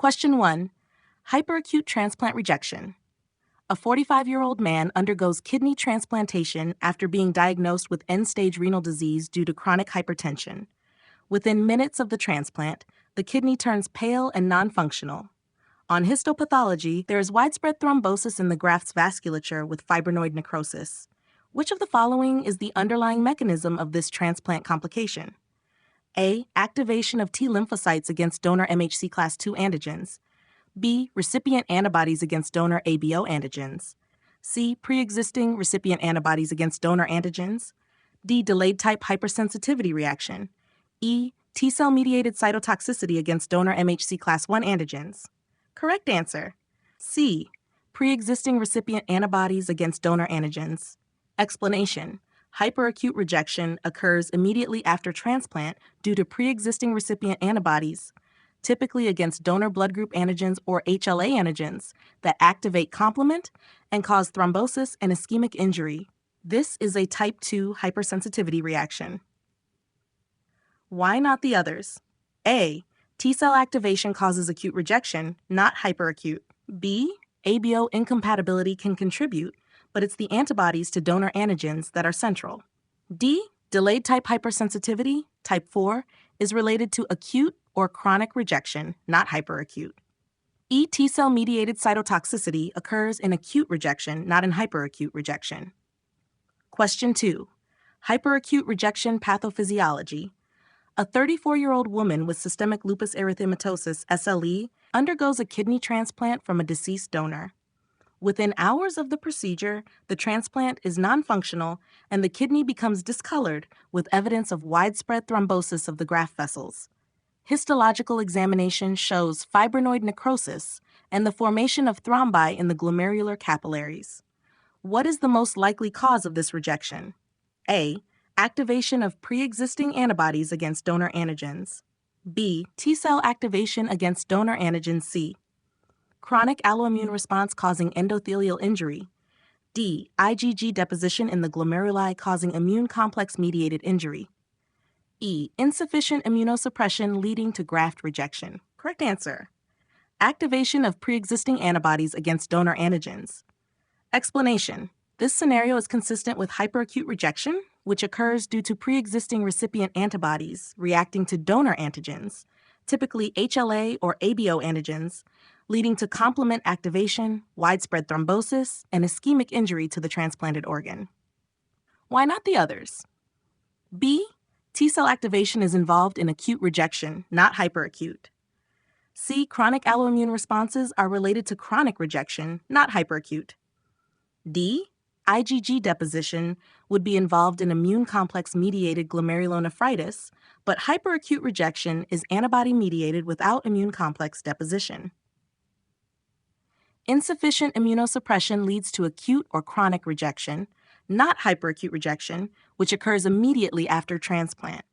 Question 1. Hyperacute transplant rejection. A 45-year-old man undergoes kidney transplantation after being diagnosed with end-stage renal disease due to chronic hypertension. Within minutes of the transplant, the kidney turns pale and non-functional. On histopathology, there is widespread thrombosis in the graft's vasculature with fibrinoid necrosis. Which of the following is the underlying mechanism of this transplant complication? A. Activation of T lymphocytes against donor MHC class II antigens. B. Recipient antibodies against donor ABO antigens. C. Pre-existing recipient antibodies against donor antigens. D. Delayed type hypersensitivity reaction. E. T-cell mediated cytotoxicity against donor MHC class I antigens. Correct answer. C. Pre-existing recipient antibodies against donor antigens. Explanation. Hyperacute rejection occurs immediately after transplant due to pre-existing recipient antibodies, typically against donor blood group antigens or HLA antigens, that activate complement and cause thrombosis and ischemic injury. This is a type 2 hypersensitivity reaction. Why not the others? A. T-cell activation causes acute rejection, not hyperacute. B. ABO incompatibility can contribute, but it's the antibodies to donor antigens that are central. D. Delayed type hypersensitivity, type 4, is related to acute or chronic rejection, not hyperacute. E. T-cell mediated cytotoxicity occurs in acute rejection, not in hyperacute rejection. Question 2. Hyperacute rejection pathophysiology. A 34-year-old woman with systemic lupus erythematosus, SLE, undergoes a kidney transplant from a deceased donor. Within hours of the procedure, the transplant is non-functional and the kidney becomes discolored with evidence of widespread thrombosis of the graft vessels. Histological examination shows fibrinoid necrosis and the formation of thrombi in the glomerular capillaries. What is the most likely cause of this rejection? A. Activation of pre-existing antibodies against donor antigens. B. T-cell activation against donor antigen C. Chronic alloimmune response causing endothelial injury. D. IgG deposition in the glomeruli causing immune complex-mediated injury. E. Insufficient immunosuppression leading to graft rejection. Correct answer. Activation of pre-existing antibodies against donor antigens. Explanation. This scenario is consistent with hyperacute rejection, which occurs due to pre-existing recipient antibodies reacting to donor antigens, typically HLA or ABO antigens, leading to complement activation, widespread thrombosis, and ischemic injury to the transplanted organ. Why not the others? B. T-cell activation is involved in acute rejection, not hyperacute. C. Chronic alloimmune responses are related to chronic rejection, not hyperacute. D. IgG deposition would be involved in immune complex-mediated glomerulonephritis, but hyperacute rejection is antibody-mediated without immune complex deposition. Insufficient immunosuppression leads to acute or chronic rejection, not hyperacute rejection, which occurs immediately after transplant.